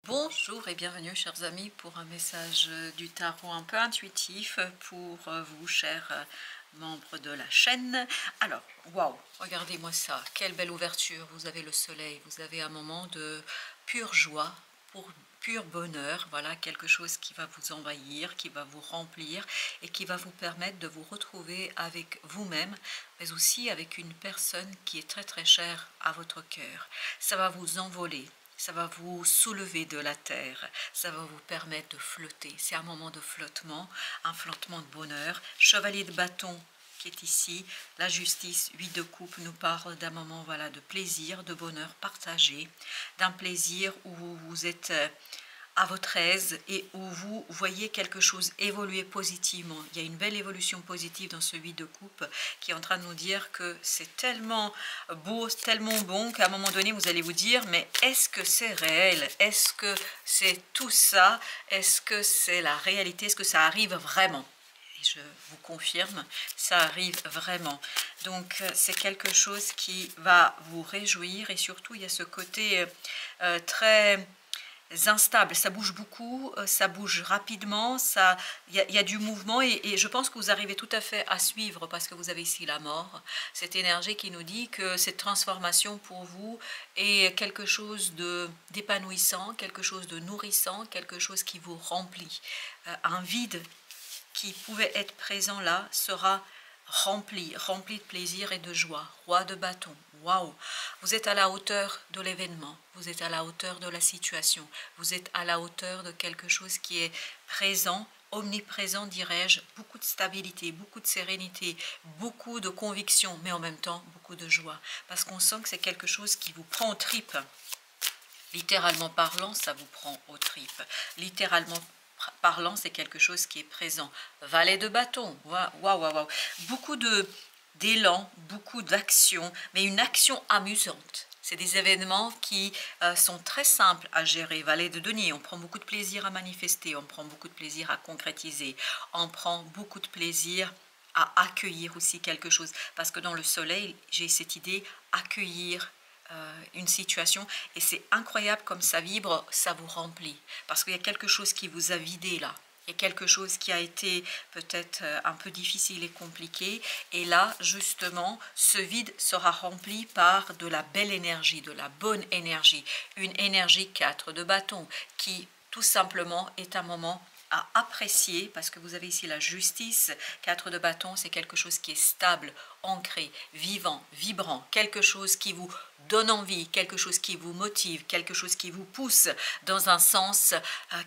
Bonjour et bienvenue chers amis pour un message du tarot un peu intuitif pour vous chers membres de la chaîne. Alors, waouh, regardez-moi ça, quelle belle ouverture, vous avez le soleil, vous avez un moment de pure joie, pour pur bonheur, voilà quelque chose qui va vous envahir, qui va vous remplir et qui va vous permettre de vous retrouver avec vous-même, mais aussi avec une personne qui est très très chère à votre cœur. Ça va vous envoler. Ça va vous soulever de la terre, ça va vous permettre de flotter. C'est un moment de flottement, un flottement de bonheur. Chevalier de bâton qui est ici, la justice, 8 de coupe nous parle d'un moment voilà, de plaisir, de bonheur partagé, d'un plaisir où vous êtes à votre aise et où vous voyez quelque chose évoluer positivement. Il y a une belle évolution positive dans ce 8 de coupe qui est en train de nous dire que c'est tellement beau, tellement bon qu'à un moment donné vous allez vous dire mais est-ce que c'est réel? Est-ce que c'est tout ça? Est-ce que c'est la réalité? Est-ce que ça arrive vraiment? Et je vous confirme, ça arrive vraiment. Donc c'est quelque chose qui va vous réjouir et surtout il y a ce côté très instable, ça bouge beaucoup, ça bouge rapidement, il y a du mouvement et je pense que vous arrivez tout à fait à suivre parce que vous avez ici la mort, cette énergie qui nous dit que cette transformation pour vous est quelque chose d'épanouissant, quelque chose de nourrissant, quelque chose qui vous remplit. Un vide qui pouvait être présent là sera rempli de plaisir et de joie. Roi de bâton, waouh! Vous êtes à la hauteur de l'événement, vous êtes à la hauteur de la situation, vous êtes à la hauteur de quelque chose qui est présent, omniprésent dirais-je, beaucoup de stabilité, beaucoup de sérénité, beaucoup de conviction, mais en même temps beaucoup de joie, parce qu'on sent que c'est quelque chose qui vous prend aux tripes. Littéralement parlant, ça vous prend aux tripes. Littéralement parlant, c'est quelque chose qui est présent. Valet de bâton, waouh, waouh, waouh. Beaucoup d'élan, beaucoup d'action, mais une action amusante. C'est des événements qui sont très simples à gérer. Valet de denier, on prend beaucoup de plaisir à manifester, on prend beaucoup de plaisir à concrétiser, on prend beaucoup de plaisir à accueillir aussi quelque chose. Parce que dans le soleil, j'ai cette idée, accueillir une situation et c'est incroyable comme ça vibre, ça vous remplit parce qu'il y a quelque chose qui vous a vidé là, il y a quelque chose qui a été peut-être un peu difficile et compliqué et là justement ce vide sera rempli par de la belle énergie, de la bonne énergie, une énergie 4 de bâton qui tout simplement est un moment à apprécier parce que vous avez ici la justice, 4 de bâton, c'est quelque chose qui est stable, ancré, vivant, vibrant, quelque chose qui vous donne envie, quelque chose qui vous motive, quelque chose qui vous pousse dans un sens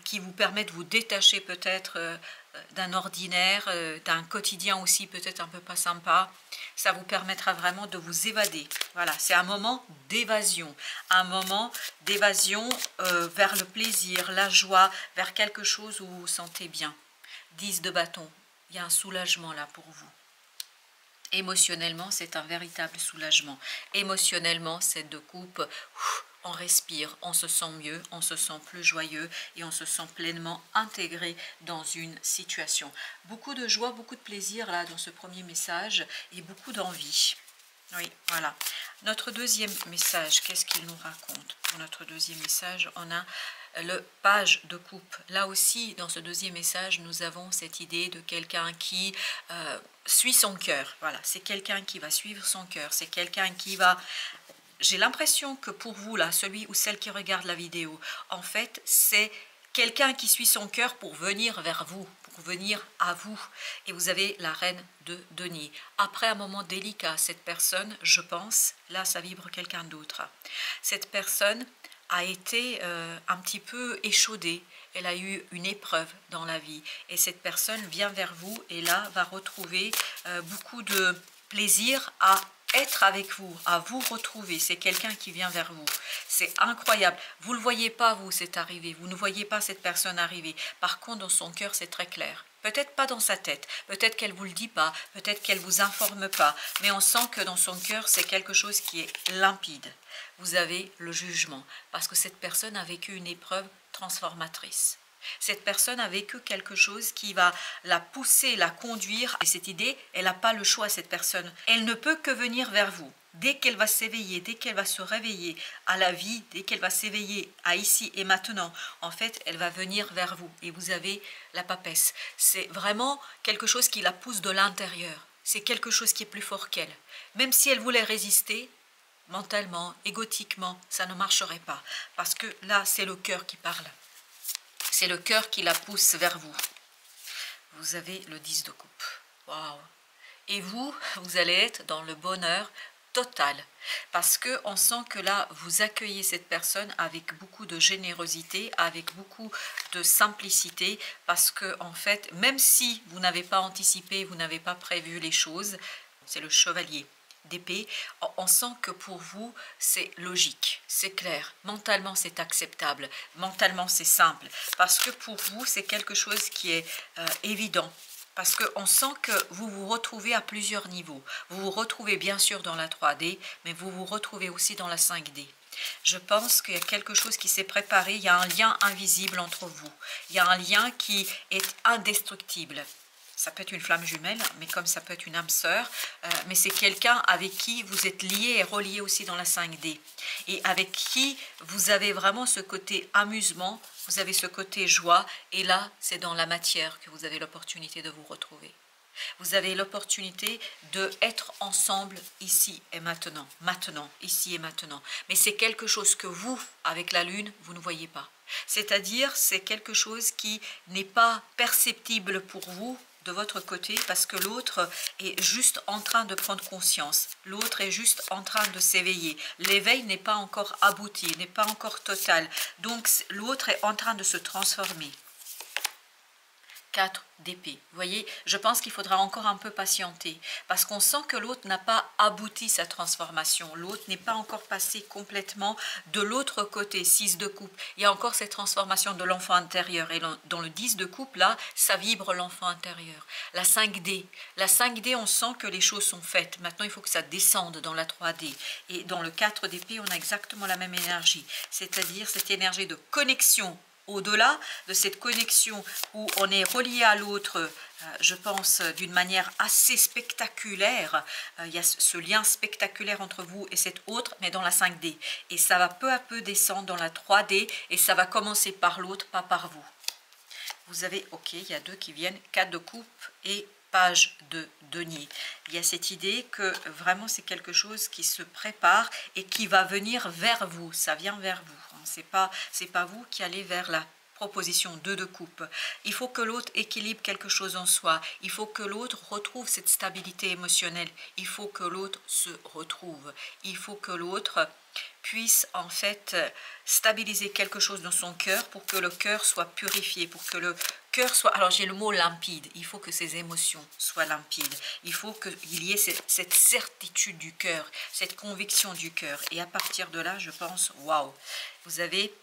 qui vous permet de vous détacher peut-être d'un ordinaire, d'un quotidien aussi peut-être un peu pas sympa. Ça vous permettra vraiment de vous évader. Voilà, c'est un moment d'évasion vers le plaisir, la joie, vers quelque chose où vous vous sentez bien. 10 de bâton, il y a un soulagement là pour vous. Émotionnellement, c'est un véritable soulagement. Émotionnellement, cette de coupe, on respire, on se sent mieux, on se sent plus joyeux et on se sent pleinement intégré dans une situation. Beaucoup de joie, beaucoup de plaisir là dans ce premier message et beaucoup d'envie. Oui, voilà. Notre deuxième message, qu'est-ce qu'il nous raconte? Pour notre deuxième message, on a le page de coupe. Là aussi, dans ce deuxième message, nous avons cette idée de quelqu'un qui suit son cœur. Voilà, c'est quelqu'un qui va suivre son cœur. C'est quelqu'un qui va... J'ai l'impression que pour vous, là, celui ou celle qui regarde la vidéo, en fait, c'est quelqu'un qui suit son cœur pour venir vers vous, pour venir à vous. Et vous avez la reine de denier. Après un moment délicat, cette personne, je pense, là, ça vibre quelqu'un d'autre. Cette personne a été un petit peu échaudée, elle a eu une épreuve dans la vie et cette personne vient vers vous et là va retrouver beaucoup de plaisir à être avec vous, à vous retrouver. C'est quelqu'un qui vient vers vous. C'est incroyable. Vous ne le voyez pas, vous, c'est arrivé. Vous ne voyez pas cette personne arriver. Par contre, dans son cœur, c'est très clair. Peut-être pas dans sa tête, peut-être qu'elle ne vous le dit pas, peut-être qu'elle ne vous informe pas, mais on sent que dans son cœur, c'est quelque chose qui est limpide. Vous avez le jugement, parce que cette personne a vécu une épreuve transformatrice. Cette personne a vécu quelque chose qui va la pousser, la conduire. Et cette idée, elle n'a pas le choix, cette personne. Elle ne peut que venir vers vous. dès qu'elle va s'éveiller, dès qu'elle va se réveiller à la vie, dès qu'elle va s'éveiller à ici et maintenant, en fait, elle va venir vers vous et vous avez la papesse. C'est vraiment quelque chose qui la pousse de l'intérieur. C'est quelque chose qui est plus fort qu'elle. Même si elle voulait résister, mentalement, égotiquement, ça ne marcherait pas. Parce que là, c'est le cœur qui parle. C'est le cœur qui la pousse vers vous. Vous avez le 10 de coupe. Waouh! Et vous, vous allez être dans le bonheur total. Parce qu'on sent que là, vous accueillez cette personne avec beaucoup de générosité, avec beaucoup de simplicité. Parce que, en fait, même si vous n'avez pas anticipé, vous n'avez pas prévu les choses, c'est le chevalier d'épée, on sent que pour vous, c'est logique, c'est clair. Mentalement, c'est acceptable. Mentalement, c'est simple. Parce que pour vous, c'est quelque chose qui est évident. Parce qu'on sent que vous vous retrouvez à plusieurs niveaux. Vous vous retrouvez bien sûr dans la 3D, mais vous vous retrouvez aussi dans la 5D. Je pense qu'il y a quelque chose qui s'est préparé. Il y a un lien invisible entre vous. Il y a un lien qui est indestructible. Ça peut être une flamme jumelle, mais comme ça peut être une âme sœur. Mais c'est quelqu'un avec qui vous êtes lié et relié aussi dans la 5D. Et avec qui vous avez vraiment ce côté amusement, vous avez ce côté joie. Et là, c'est dans la matière que vous avez l'opportunité de vous retrouver. Vous avez l'opportunité d'être ensemble ici et maintenant. Maintenant, ici et maintenant. Mais c'est quelque chose que vous, avec la lune, vous ne voyez pas. C'est-à-dire, c'est quelque chose qui n'est pas perceptible pour vous, de votre côté, parce que l'autre est juste en train de prendre conscience. L'autre est juste en train de s'éveiller. L'éveil n'est pas encore abouti, n'est pas encore total. Donc l'autre est en train de se transformer. 4 d'épée. Vous voyez, je pense qu'il faudra encore un peu patienter parce qu'on sent que l'autre n'a pas abouti sa transformation. L'autre n'est pas encore passé complètement de l'autre côté, 6 de coupe. Il y a encore cette transformation de l'enfant intérieur et dans le 10 de coupe, là, ça vibre l'enfant intérieur. La 5D. La 5D, on sent que les choses sont faites. Maintenant, il faut que ça descende dans la 3D. Et dans le 4 d'épée, on a exactement la même énergie. C'est-à-dire cette énergie de connexion au-delà de cette connexion où on est relié à l'autre, je pense, d'une manière assez spectaculaire. Il y a ce lien spectaculaire entre vous et cet autre, mais dans la 5D. Et ça va peu à peu descendre dans la 3D et ça va commencer par l'autre, pas par vous. Vous avez, ok, il y a 2 qui viennent, 4 de coupe et page de denier. Il y a cette idée que vraiment c'est quelque chose qui se prépare et qui va venir vers vous. Ça vient vers vous. C'est pas vous qui allez vers la proposition 2 de coupe. Il faut que l'autre équilibre quelque chose en soi. Il faut que l'autre retrouve cette stabilité émotionnelle. Il faut que l'autre se retrouve. Il faut que l'autre puisse en fait stabiliser quelque chose dans son cœur pour que le cœur soit purifié, pour que le cœur soit, alors j'ai le mot limpide, il faut que ses émotions soient limpides, il faut qu'il y ait cette certitude du cœur, cette conviction du cœur, et à partir de là, je pense, waouh, vous avez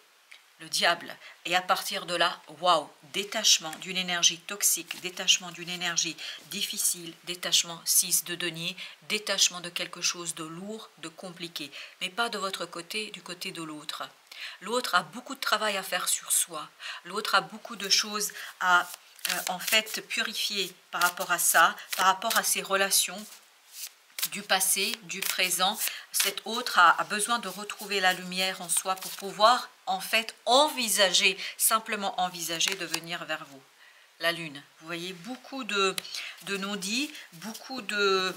le diable, et à partir de là, waouh, détachement d'une énergie toxique, détachement d'une énergie difficile, détachement 6 de denier, détachement de quelque chose de lourd, de compliqué, mais pas de votre côté, du côté de l'autre. L'autre a beaucoup de travail à faire sur soi, l'autre a beaucoup de choses à en fait purifier par rapport à ça, par rapport à ses relations du passé, du présent. Cet autre a besoin de retrouver la lumière en soi pour pouvoir en fait envisager, simplement envisager de venir vers vous. La lune, vous voyez beaucoup de non-dits, beaucoup de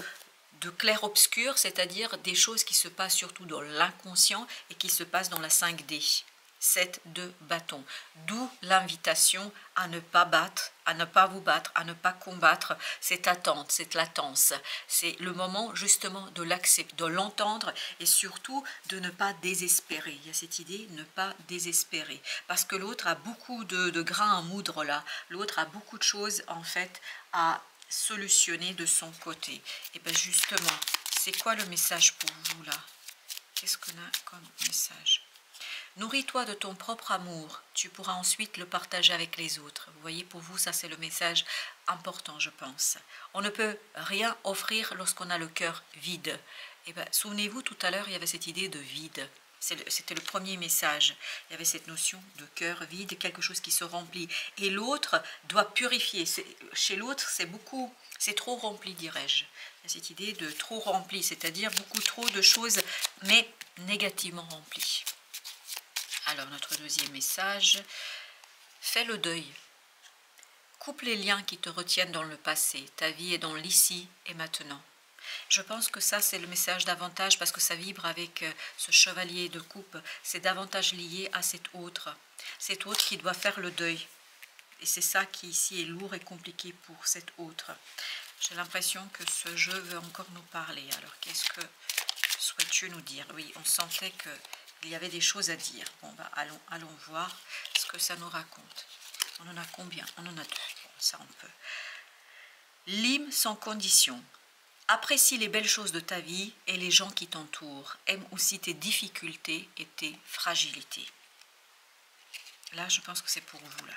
clair-obscur, c'est-à-dire des choses qui se passent surtout dans l'inconscient et qui se passent dans la 5D. 7 de bâton, d'où l'invitation à ne pas battre, à ne pas vous battre, à ne pas combattre cette attente, cette latence. C'est le moment justement de l'accepter, de l'entendre et surtout de ne pas désespérer. Il y a cette idée, ne pas désespérer. Parce que l'autre a beaucoup de grains à moudre là, l'autre a beaucoup de choses en fait à solutionner de son côté. Et bien justement, c'est quoi le message pour vous là? Qu'est-ce qu'on a comme message? Nourris-toi de ton propre amour, tu pourras ensuite le partager avec les autres. Vous voyez, pour vous, ça c'est le message important, je pense. On ne peut rien offrir lorsqu'on a le cœur vide. Et bien, souvenez-vous, tout à l'heure, il y avait cette idée de vide. C'était le premier message. Il y avait cette notion de cœur vide, quelque chose qui se remplit. Et l'autre doit purifier. Chez l'autre, c'est trop rempli, dirais-je. Il y a cette idée de trop rempli, c'est-à-dire beaucoup trop de choses, mais négativement remplies. Alors, notre deuxième message, fais le deuil. Coupe les liens qui te retiennent dans le passé. Ta vie est dans l'ici et maintenant. Je pense que ça, c'est le message davantage, parce que ça vibre avec ce chevalier de coupe. C'est davantage lié à cet autre qui doit faire le deuil. Et c'est ça qui ici est lourd et compliqué pour cet autre. J'ai l'impression que ce jeu veut encore nous parler. Alors, qu'est-ce que souhaites-tu nous dire? Oui, on sentait qu'il y avait des choses à dire. Bon, bah, allons voir ce que ça nous raconte. On en a combien? On en a 2. Bon, ça, on peut. L'hymne sans condition. Apprécie les belles choses de ta vie et les gens qui t'entourent. Aime aussi tes difficultés et tes fragilités. Là, je pense que c'est pour vous, là.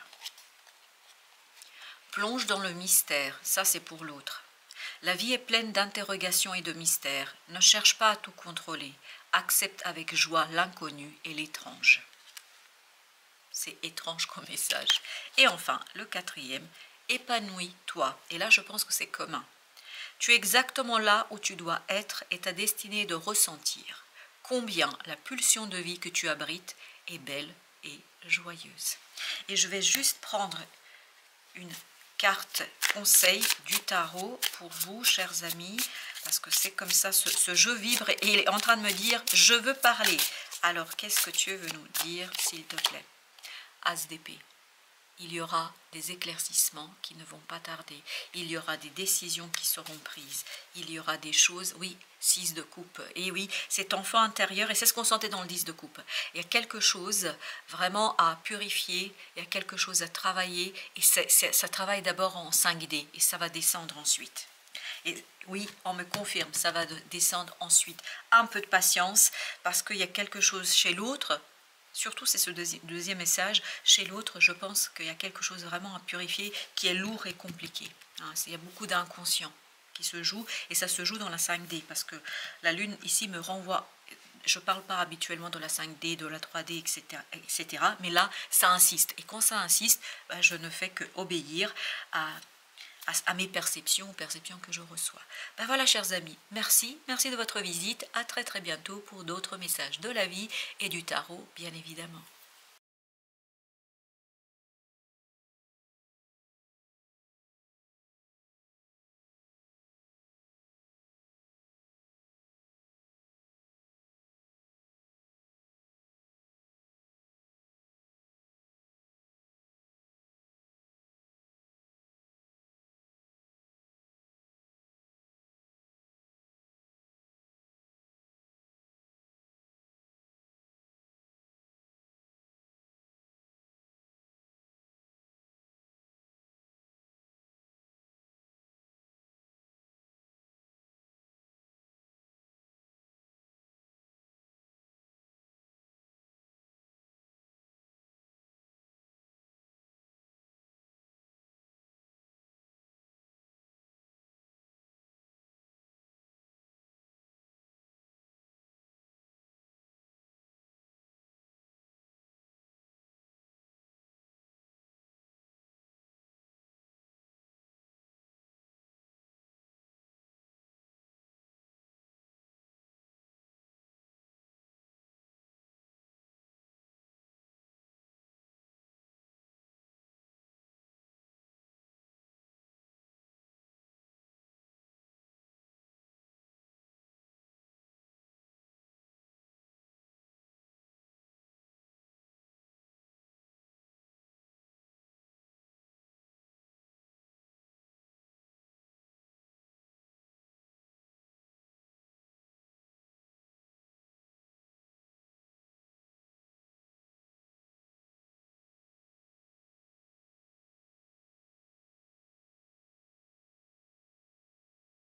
Plonge dans le mystère. Ça, c'est pour l'autre. La vie est pleine d'interrogations et de mystères. Ne cherche pas à tout contrôler. Accepte avec joie l'inconnu et l'étrange. C'est étrange comme message. Et enfin, le 4e, épanouis-toi. Et là, je pense que c'est commun. Tu es exactement là où tu dois être et ta destinée est de ressentir combien la pulsion de vie que tu abrites est belle et joyeuse. Et je vais juste prendre une carte conseil du tarot pour vous, chers amis, parce que c'est comme ça, ce jeu vibre et il est en train de me dire « je veux parler ». Alors, qu'est-ce que tu veux nous dire, s'il te plaît? As d'épée. Il y aura des éclaircissements qui ne vont pas tarder. Il y aura des décisions qui seront prises. Il y aura des choses, oui, 6 de coupe. Et oui, cet enfant intérieur, et c'est ce qu'on sentait dans le 10 de coupe. Il y a quelque chose vraiment à purifier, il y a quelque chose à travailler, et ça travaille d'abord en 5D, et ça va descendre ensuite. Et oui, on me confirme, ça va descendre ensuite. Un peu de patience, parce qu'il y a quelque chose chez l'autre. Surtout, c'est ce deuxième message. Chez l'autre, je pense qu'il y a quelque chose vraiment à purifier qui est lourd et compliqué. Il y a beaucoup d'inconscient qui se joue et ça se joue dans la 5D parce que la Lune ici me renvoie. Je ne parle pas habituellement de la 5D, de la 3D, etc. Mais là, ça insiste. Et quand ça insiste, je ne fais qu'obéir à mes perceptions, aux perceptions que je reçois. Ben voilà, chers amis, merci de votre visite. À très bientôt pour d'autres messages de la vie et du tarot, bien évidemment.